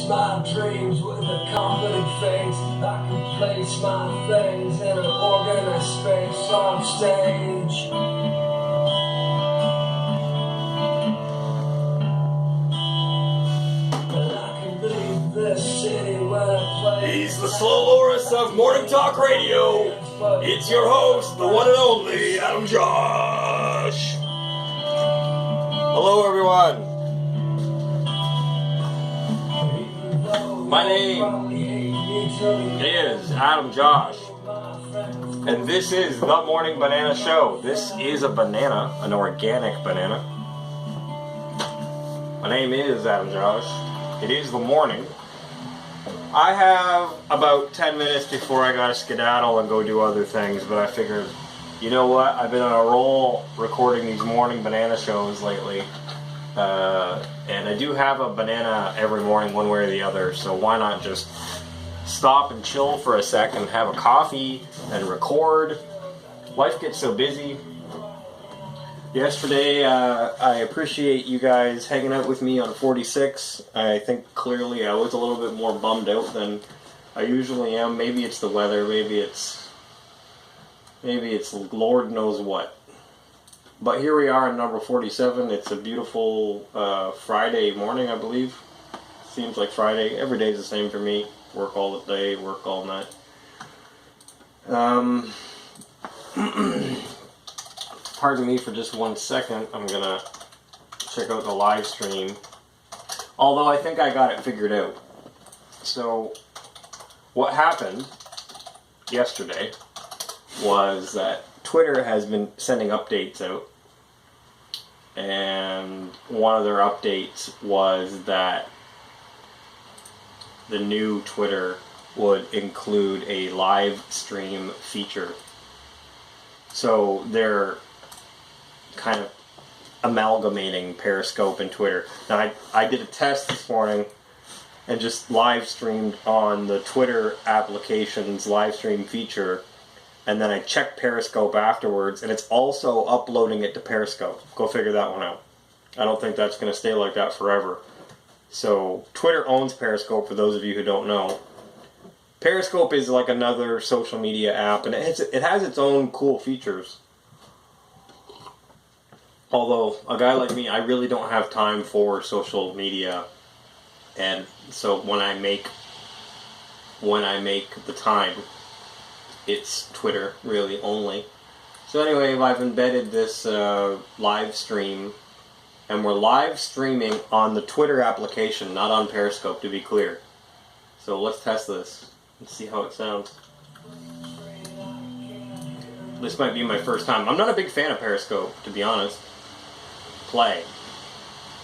my dreams with a confident face. I can place my things in an organized space on stage. And I can leave this city when I play. He's the slow Loris of Morning Talk Radio. It's your host, the one and only Adam Josh. Hello, everyone. My name is Adam Josh, and this is the Morning Banana Show. This is a banana, an organic banana. My name is Adam Josh. It is the morning. I have about 10 minutes before I gotta skedaddle and go do other things, but I figured, you know what, I've been on a roll recording these morning banana shows lately, and I do have a banana every morning one way or the other, so why not just stop and chill for a second, have a coffee, and record. Life gets so busy. Yesterday, I appreciate you guys hanging out with me on 46. I think clearly I was a little bit more bummed out than I usually am. Maybe it's the weather, maybe it's Lord knows what. But here we are on number 47. It's a beautiful Friday morning, I believe. Seems like Friday. Every day's the same for me. Work all day, work all night. Pardon me for just 1 second. I'm gonna check out the live stream. Although I think I got it figured out. So, what happened yesterday was that Twitter has been sending updates out. And one of their updates was that the new Twitter would include a live stream feature. So they're kind of amalgamating Periscope and Twitter. Now I did a test this morning and just live streamed on the Twitter application's live stream feature, and then I checked Periscope afterwards, and it's also uploading it to Periscope. Go figure that one out. I don't think that's going to stay like that forever. So Twitter owns Periscope, for those of you who don't know. Periscope is like another social media app, and it has its own cool features. Although, a guy like me, I really don't have time for social media, and so when I make the time, it's Twitter, really, only. So anyway, I've embedded this live stream, and we're live streaming on the Twitter application, not on Periscope, to be clear. So let's test this and see how it sounds. This might be my first time. I'm not a big fan of Periscope, to be honest. Play.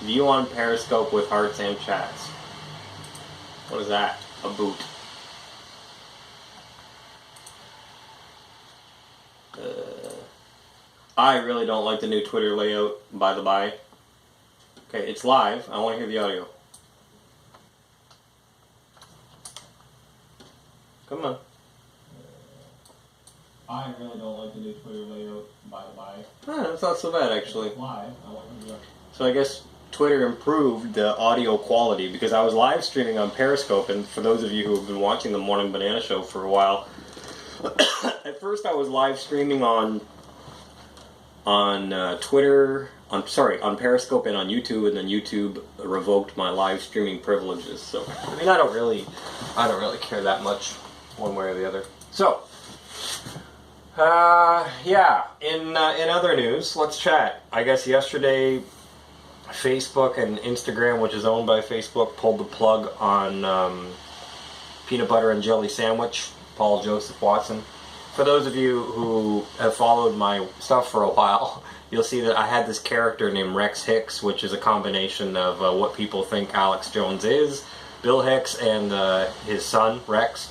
View on Periscope with hearts and chats. What is that? A boot. I really don't like the new Twitter layout, by the by. Okay, it's live. I want to hear the audio. Come on. I really don't like the new Twitter layout, by the by. That's not so bad, actually. Live. So I guess Twitter improved the audio quality, because I was live streaming on Periscope, and for those of you who have been watching the Morning Banana Show for a while, at first I was live streaming on Twitter, on Periscope and on YouTube, and then YouTube revoked my live streaming privileges. So I mean, I don't really care that much one way or the other. So yeah, in other news, let's chat. I guess yesterday Facebook and Instagram, which is owned by Facebook, pulled the plug on peanut butter and jelly sandwich, Paul Joseph Watson. For those of you who have followed my stuff for a while, you'll see that I had this character named Rex Hicks, which is a combination of what people think Alex Jones is, Bill Hicks, and his son, Rex.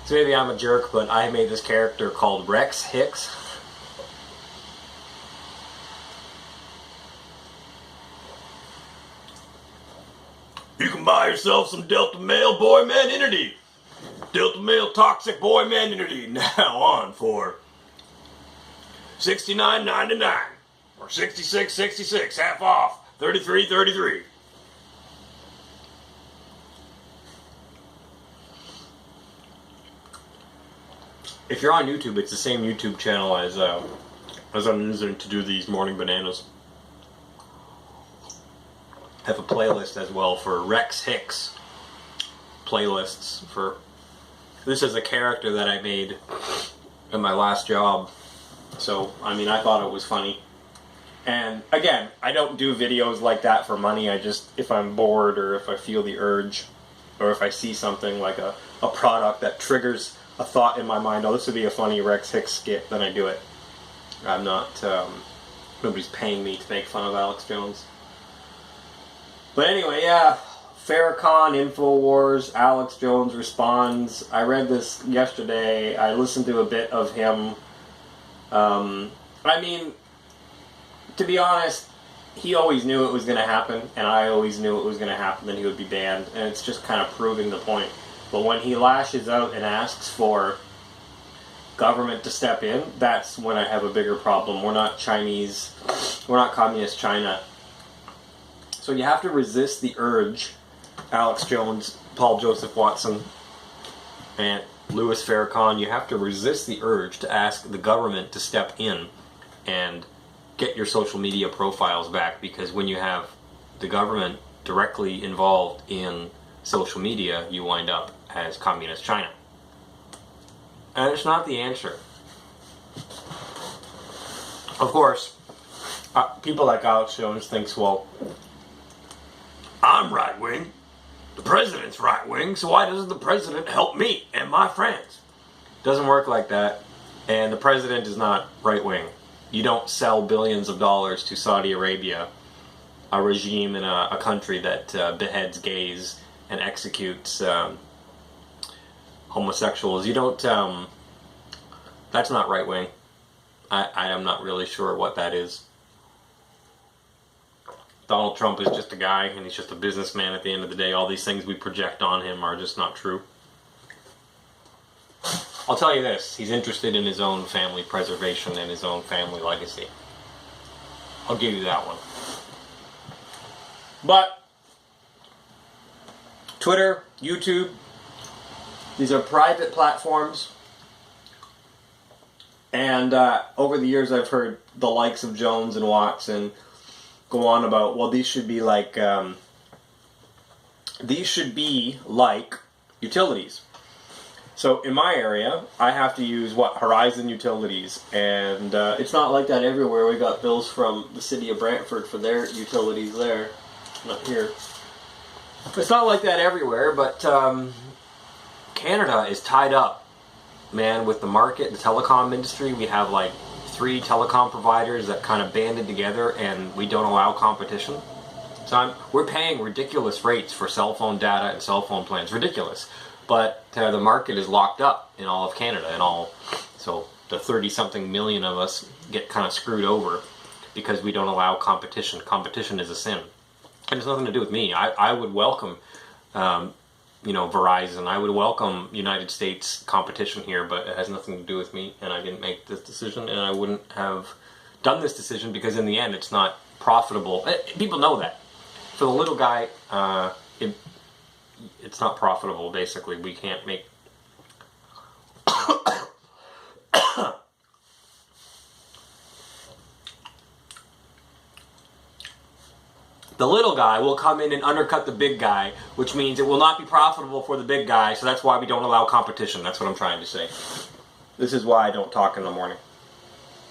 So maybe I'm a jerk, but I made this character called Rex Hicks. You can buy yourself some Delta Male Boy Maninity. Delta Male Toxic Boy Maninity now on for $69.99 or $66.66, half off, $33.33. if you're on YouTube, it's the same YouTube channel as I'm using to do these morning bananas. I have a playlist as well for Rex Hicks playlists for. This is a character that I made in my last job. So, I mean, I thought it was funny. And again, I don't do videos like that for money. I just, if I'm bored or if I feel the urge or if I see something like a product that triggers a thought in my mind, oh, this would be a funny Rex Hicks skit, then I do it. I'm not, nobody's paying me to make fun of Alex Jones. But anyway, yeah, Farrakhan, InfoWars, Alex Jones responds. I read this yesterday. I listened to a bit of him. I mean, to be honest, he always knew it was going to happen, and I always knew it was going to happen, then he would be banned, and it's just kind of proving the point. But when he lashes out and asks for government to step in, that's when I have a bigger problem. We're not Chinese, we're not communist China. So you have to resist the urge, Alex Jones, Paul Joseph Watson, and Louis Farrakhan, you have to resist the urge to ask the government to step in and get your social media profiles back, because when you have the government directly involved in social media, you wind up as communist China. And it's not the answer. Of course, people like Alex Jones thinks, well, I'm right-wing, the president's right-wing, so why doesn't the president help me and my friends? It doesn't work like that, and the president is not right-wing. You don't sell billions of dollars to Saudi Arabia, a regime in a country that beheads gays and executes homosexuals. You don't, that's not right-wing. I am not really sure what that is. Donald Trump is just a guy, and he's just a businessman at the end of the day. All these things we project on him are just not true. I'll tell you this, he's interested in his own family preservation and his own family legacy. I'll give you that one. But Twitter, YouTube, these are private platforms. And over the years I've heard the likes of Jones and Watson go on about, well, these should be like utilities. So in my area, I have to use Horizon Utilities, and it's not like that everywhere. We got bills from the city of Brantford for their utilities there, not here. It's not like that everywhere, but Canada is tied up, man, with the market, the telecom industry. We have like 3 telecom providers that kind of banded together, and we don't allow competition. So we're paying ridiculous rates for cell phone data and cell phone plans, ridiculous. But the market is locked up in all of Canada, so the 30-something million of us get kind of screwed over because we don't allow competition. Competition is a sin. It has nothing to do with me. I would welcome, Verizon. I would welcome United States competition here, but it has nothing to do with me, and I didn't make this decision, and I wouldn't have done this decision because in the end it's not profitable. People know that. For the little guy, it's not profitable, basically. We can't make... The little guy will come in and undercut the big guy, which means it will not be profitable for the big guy, so that's why we don't allow competition. That's what I'm trying to say. This is why I don't talk in the morning.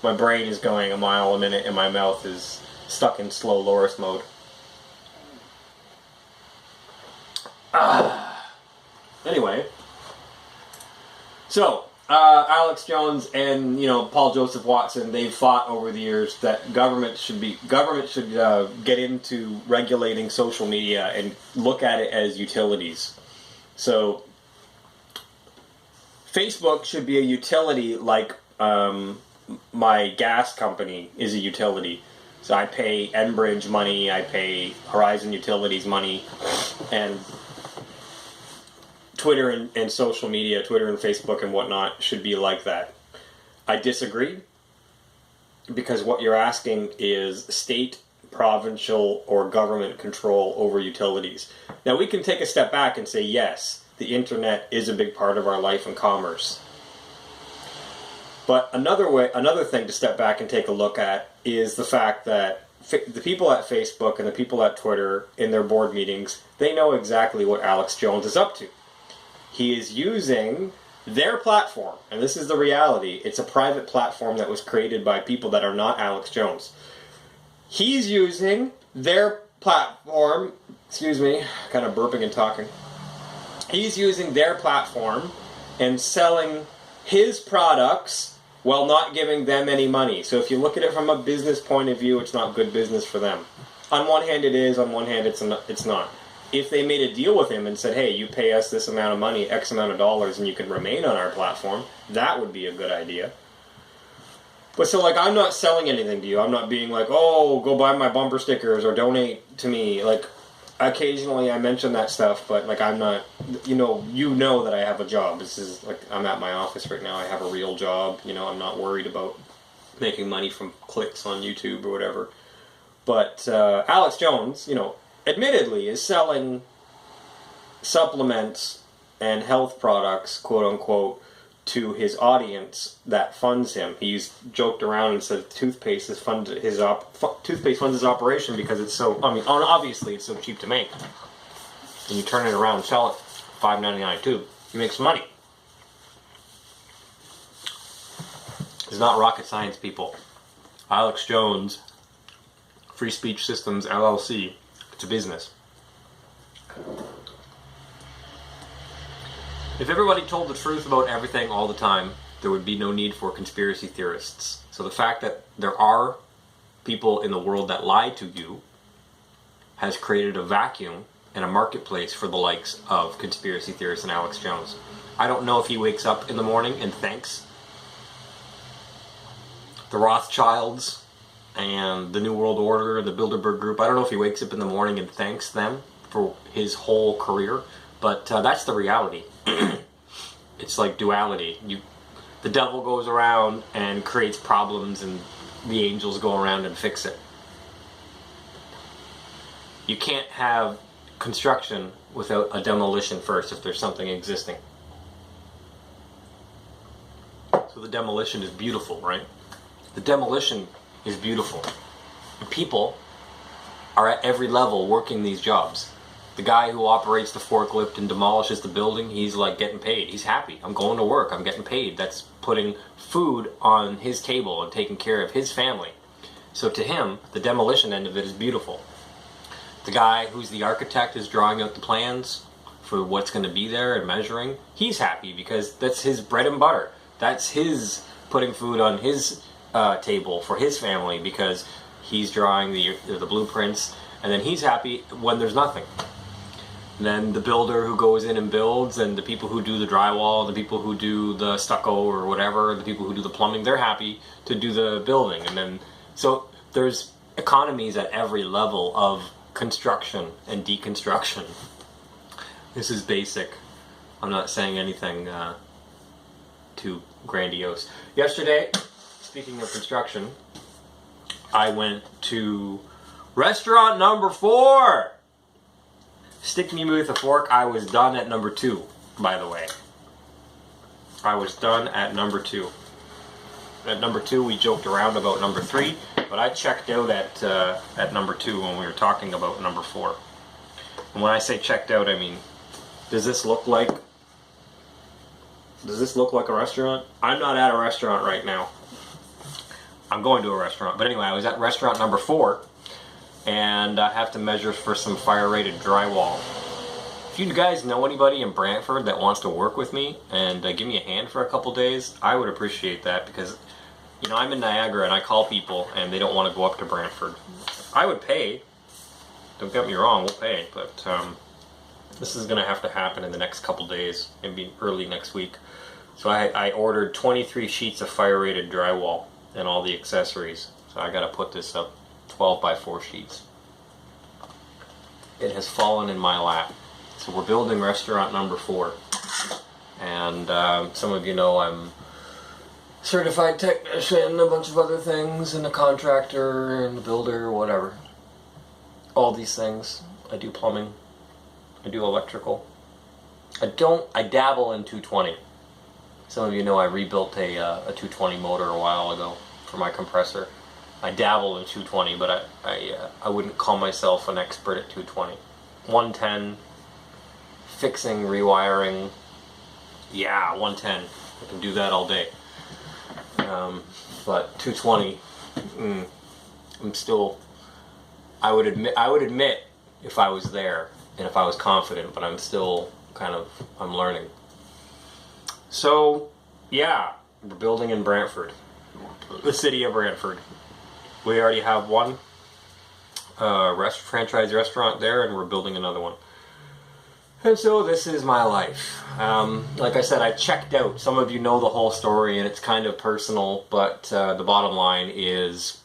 My brain is going a mile a minute and my mouth is stuck in slow loris mode. Anyway, so Alex Jones and Paul Joseph Watson, they've fought over the years that government should get into regulating social media and look at it as utilities. So Facebook should be a utility like my gas company is a utility. So I pay Enbridge money, I pay Horizon Utilities money, and Twitter and social media, Twitter and Facebook and whatnot, should be like that. I disagree, because what you're asking is state, provincial, or government control over utilities. Now we can take a step back and say, yes, the internet is a big part of our life and commerce. But another thing to step back and take a look at is the fact that the people at Facebook and the people at Twitter in their board meetings, they know exactly what Alex Jones is up to. He is using their platform, and this is the reality. It's a private platform that was created by people that are not Alex Jones. He's using their platform, excuse me, kind of burping and talking. He's using their platform and selling his products while not giving them any money. So if you look at it from a business point of view, it's not good business for them. On one hand it is, on one hand it's not. If they made a deal with him and said, hey, you pay us this amount of money, X amount of dollars, and you can remain on our platform, that would be a good idea. But so, like, I'm not selling anything to you. I'm not being like, oh, go buy my bumper stickers or donate to me. Like, occasionally I mention that stuff, but, like, I'm not, you know that I have a job. This is, like, I'm at my office right now. I have a real job. I'm not worried about making money from clicks on YouTube or whatever. But Alex Jones, admittedly is selling supplements and health products, quote unquote, to his audience that funds him. He's joked around and said toothpaste funds his operation because it's so. Obviously it's so cheap to make. And you turn it around and sell it $5.99 a tube. You make some money. It's not rocket science, people. Alex Jones, Free Speech Systems LLC. It's a business. If everybody told the truth about everything all the time, there would be no need for conspiracy theorists. So the fact that there are people in the world that lie to you has created a vacuum and a marketplace for the likes of conspiracy theorists and Alex Jones. I don't know if he wakes up in the morning and thanks the Rothschilds and the New World Order and the Bilderberg Group. I don't know if he wakes up in the morning and thanks them for his whole career, but that's the reality. It's like duality. The devil goes around and creates problems, and the angels go around and fix it. You can't have construction without a demolition first if there's something existing. So the demolition is beautiful, right? The demolition is beautiful. People are at every level working these jobs. The guy who operates the forklift and demolishes the building, he's like getting paid. He's happy. I'm going to work. I'm getting paid. That's putting food on his table and taking care of his family. So to him, the demolition end of it is beautiful. The guy who's the architect is drawing out the plans for what's going to be there and measuring. He's happy because that's his bread and butter. That's his putting food on his table for his family because he's drawing the blueprints, and then he's happy when there's nothing. And then the builder who goes in and builds, and the people who do the drywall, the people who do the stucco or whatever, the people who do the plumbing, they're happy to do the building. And then, so there's economies at every level of construction and deconstruction. This is basic. I'm not saying anything too grandiose. Yesterday, speaking of construction, I went to restaurant number 4. Stick me with a fork. I was done at number 2, by the way. I was done at number 2. At number 2, we joked around about number 3, but I checked out at number 2 when we were talking about number 4. And when I say checked out, I mean, does this look like a restaurant? I'm not at a restaurant right now. I'm going to a restaurant. But anyway, I was at restaurant number 4, and I have to measure for some fire-rated drywall. If you guys know anybody in Brantford that wants to work with me and give me a hand for a couple days, I would appreciate that because, I'm in Niagara and I call people and they don't want to go up to Brantford. I would pay. Don't get me wrong, we'll pay, but this is going to have to happen in the next couple days, maybe early next week. So I ordered 23 sheets of fire-rated drywall and all the accessories. So I got to put this up 12 by 4 sheets. It has fallen in my lap. So we're building restaurant number 4. And some of you know I'm certified technician, a bunch of other things, and a contractor, and a builder, whatever. All these things. I do plumbing. I do electrical. I dabble in 220. Some of you know I rebuilt a 220 motor a while ago for my compressor. I dabble in 220, but I wouldn't call myself an expert at 220. 110, fixing, rewiring, yeah, 110. I can do that all day. But 220, I'm still. I would admit if I was there and if I was confident, but I'm still I'm learning. So, yeah, we're building in Brantford, the city of Brantford. We already have one franchise restaurant there, and we're building another one. And so this is my life. Like I said, I checked out. Some of you know the whole story, and it's kind of personal, but the bottom line is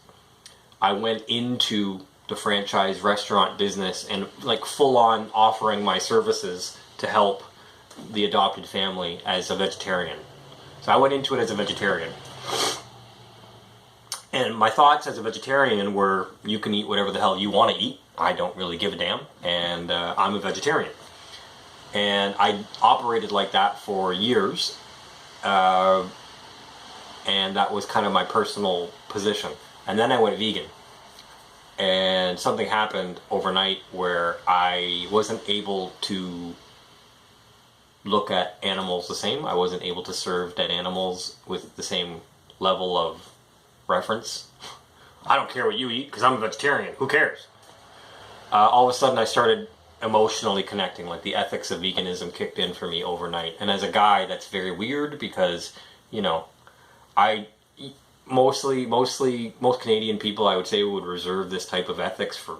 I went into the franchise restaurant business and full on offering my services to help the adopted family as a vegetarian. So I went into it as a vegetarian. And my thoughts as a vegetarian were, you can eat whatever the hell you want to eat. I don't really give a damn. And I'm a vegetarian. And I operated like that for years. And that was kind of my personal position. And then I went vegan. And something happened overnight where I wasn't able to look at animals the same. I wasn't able to serve dead animals with the same level of reference. I don't care what you eat because I'm a vegetarian. Who cares? All of a sudden I started emotionally connecting. Like the ethics of veganism kicked in for me overnight. And as a guy, that's very weird because, most Canadian people, I would say, would reserve this type of ethics for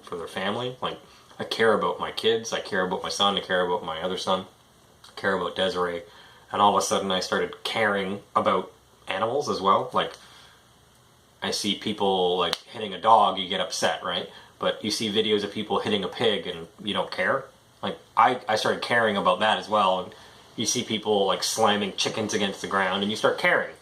their family. Like, I care about my kids, I care about my son, I care about my other son, I care about Desiree. And all of a sudden I started caring about animals as well. Like, I see people hitting a dog, you get upset, right? But you see videos of people hitting a pig and you don't care. Like, I started caring about that as well. And you see people slamming chickens against the ground and you start caring.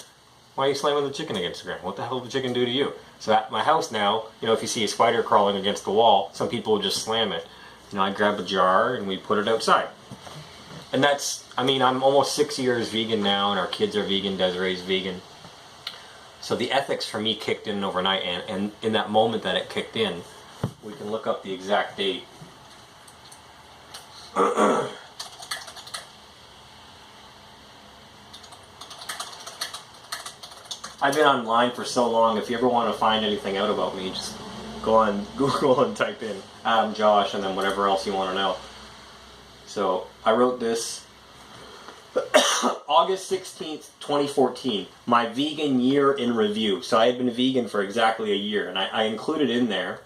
Why are you slamming the chicken against the ground? What the hell did the chicken do to you? So at my house now, if you see a spider crawling against the wall, some people will just slam it. I grab a jar and we put it outside. And I'm almost 6 years vegan now, and our kids are vegan, Desiree's vegan. So the ethics for me kicked in overnight, and in that moment that it kicked in, we can look up the exact date. I've been online for so long, if you ever want to find anything out about me, just go on Google and type in Adam Josh and then whatever else you want to know. So I wrote this August 16th, 2014, my vegan year in review. So I had been vegan for exactly a year, and I included in there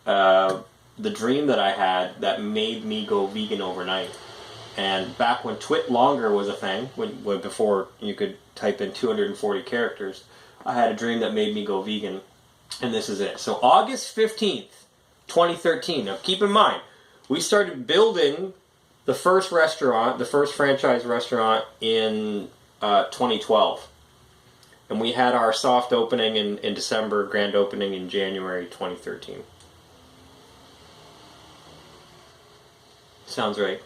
the dream that I had that made me go vegan overnight. And back when Twit Longer was a thing, when before you could type in 240 characters, I had a dream that made me go vegan, and this is it. So August 15th, 2013. Now keep in mind, we started building the first restaurant, the first franchise restaurant in 2012. And we had our soft opening in December, grand opening in January 2013. Sounds right.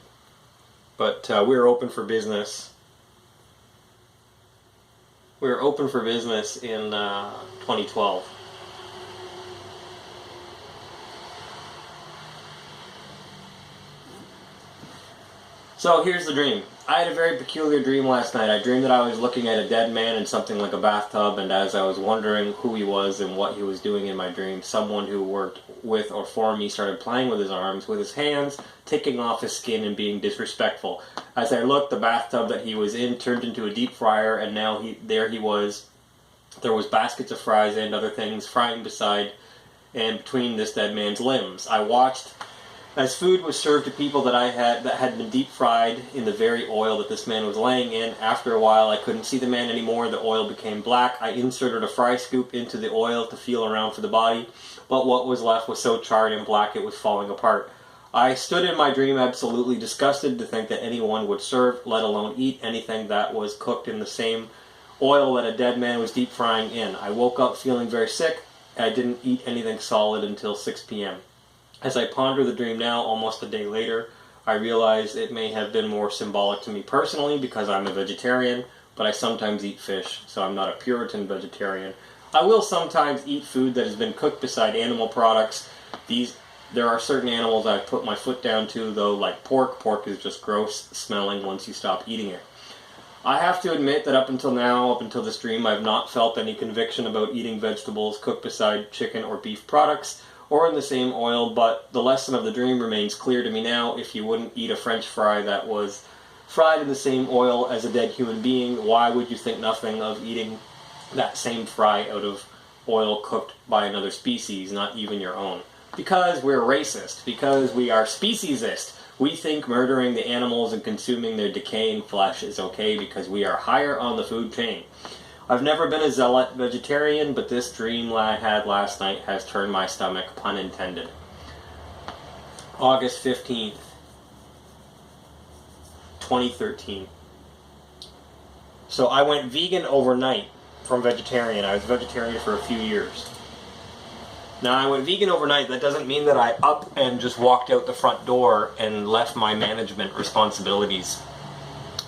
But we were open for business. We were open for business in 2012. So here's the dream. I had a very peculiar dream last night. I dreamed that I was looking at a dead man in something like a bathtub, and as I was wondering who he was and what he was doing in my dream, someone who worked with or for me started playing with his arms, with his hands, taking off his skin and being disrespectful. As I looked, the bathtub that he was in turned into a deep fryer, and now there he was. There was baskets of fries and other things frying beside and between this dead man's limbs. I watched as food was served to people that had been deep fried in the very oil that this man was laying in. After a while, I couldn't see the man anymore. The oil became black. I inserted a fry scoop into the oil to feel around for the body, but what was left was so charred and black it was falling apart. I stood in my dream absolutely disgusted to think that anyone would serve, let alone eat, anything that was cooked in the same oil that a dead man was deep frying in. I woke up feeling very sick. I didn't eat anything solid until 6 p.m. As I ponder the dream now, almost a day later, I realize it may have been more symbolic to me personally because I'm a vegetarian, but I sometimes eat fish, so I'm not a Puritan vegetarian. I will sometimes eat food that has been cooked beside animal products. There are certain animals I've put my foot down to, though, like pork. Pork is just gross smelling once you stop eating it. I have to admit that up until now, up until this stream, I've not felt any conviction about eating vegetables cooked beside chicken or beef products, or in the same oil, but the lesson of the dream remains clear to me now. If you wouldn't eat a French fry that was fried in the same oil as a dead human being, why would you think nothing of eating that same fry out of oil cooked by another species, not even your own? Because we're racist, because we are speciesist. We think murdering the animals and consuming their decaying flesh is okay because we are higher on the food chain. I've never been a zealot vegetarian, but this dream I had last night has turned my stomach, pun intended. August 15th, 2013. So I went vegan overnight from vegetarian. I was vegetarian for a few years. Now, I went vegan overnight. That doesn't mean that I up and just walked out the front door and left my management responsibilities.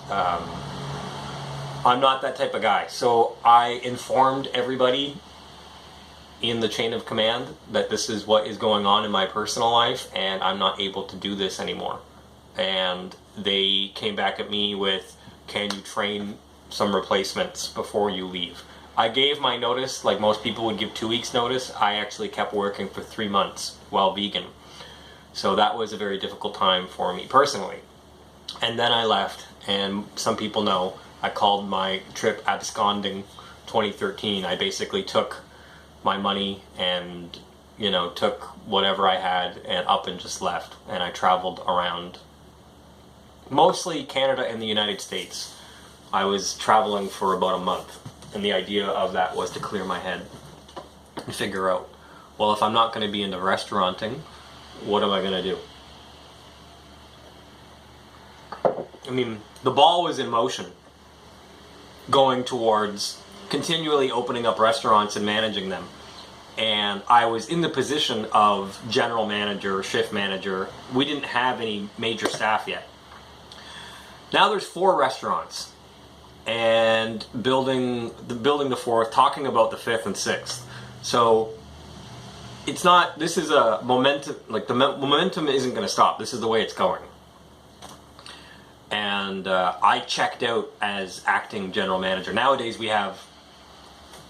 I'm not that type of guy. So I informed everybody in the chain of command that this is what is going on in my personal life, and I'm not able to do this anymore. And they came back at me with, can you train some replacements before you leave? I gave my notice, like most people would give 2 weeks notice. I actually kept working for 3 months while vegan. So that was a very difficult time for me personally. And then I left, and some people know I called my trip absconding 2013. I basically took my money and, took whatever I had and up and just left. And I traveled around mostly Canada and the United States. I was traveling for about a month. And the idea of that was to clear my head and figure out, well, if I'm not going to be into restauranting, what am I going to do? I mean, the ball was in motion, going towards continually opening up restaurants and managing them. And I was in the position of general manager, shift manager. We didn't have any major staff yet. Now there's 4 restaurants. And building the 4th, talking about the 5th and 6th. So it's not, this is a momentum, like the momentum isn't going to stop. This is the way it's going. And I checked out as acting general manager. Nowadays we have,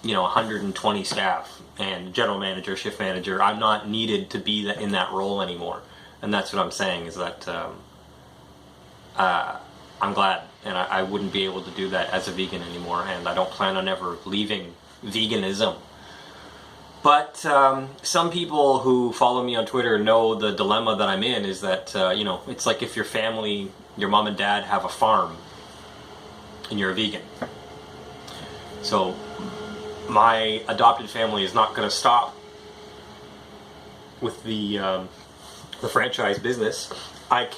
120 staff and general manager, shift manager. I'm not needed to be in that role anymore. And that's what I'm saying is that I'm glad, and I wouldn't be able to do that as a vegan anymore, and I don't plan on ever leaving veganism. But some people who follow me on Twitter know the dilemma that I'm in is that, it's like if your family, your mom and dad have a farm, and you're a vegan. So my adopted family is not going to stop with the franchise business. I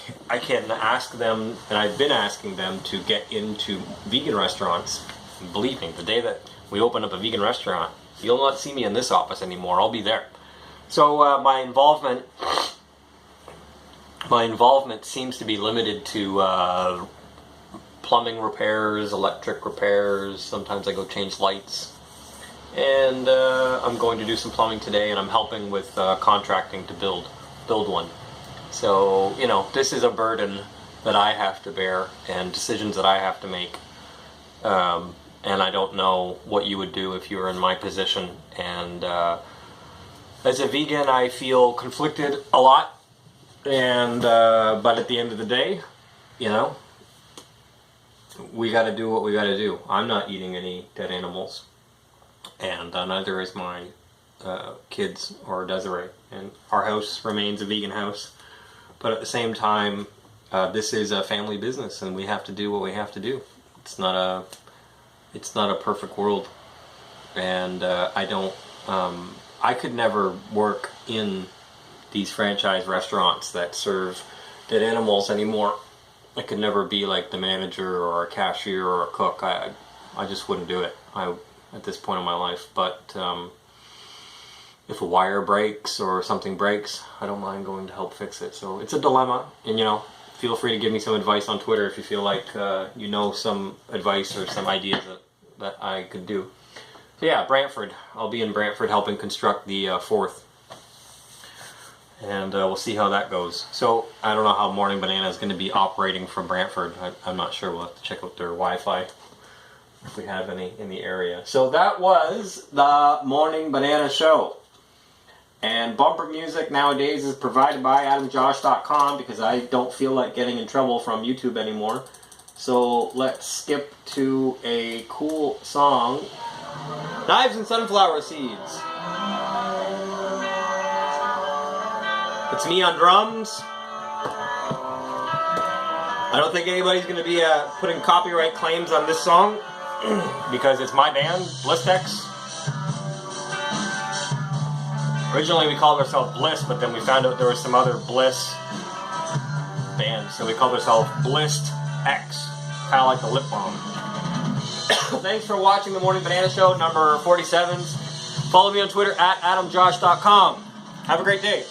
can ask them, and I've been asking them to get into vegan restaurants. Believe me, the day that we open up a vegan restaurant, you'll not see me in this office anymore. I'll be there. So my involvement seems to be limited to plumbing repairs, electric repairs. Sometimes I go change lights, and I'm going to do some plumbing today, and I'm helping with contracting to build one. So, this is a burden that I have to bear and decisions that I have to make. And I don't know what you would do if you were in my position. And as a vegan, I feel conflicted a lot. And but at the end of the day, we got to do what we got to do. I'm not eating any dead animals. And neither is my kids or Desiree. And our house remains a vegan house. But at the same time, this is a family business, and we have to do what we have to do. It's not a perfect world, and I could never work in these franchise restaurants that serve dead animals anymore. I could never be like the manager or a cashier or a cook. I just wouldn't do it. At this point in my life, but. If a wire breaks or something breaks, I don't mind going to help fix it. So it's a dilemma, and feel free to give me some advice on Twitter if you feel like you know some advice or some ideas that I could do. So yeah, Brantford. I'll be in Brantford helping construct the 4th. And we'll see how that goes. So I don't know how Morning Banana is going to be operating from Brantford. I'm not sure. We'll have to check out their Wi-Fi if we have any in the area. So that was the Morning Banana Show. And bumper music nowadays is provided by AdamJosh.com because I don't feel like getting in trouble from YouTube anymore. So let's skip to a cool song. Knives and Sunflower Seeds. It's me on drums. I don't think anybody's going to be putting copyright claims on this song because it's my band, Blistex. Originally we called ourselves Bliss, but then we found out there was some other Bliss bands, so we called ourselves Blist X, kind of like the lip balm. Thanks for watching the Morning Banana Show, number 47. Follow me on Twitter at AdamJosh.com. Have a great day.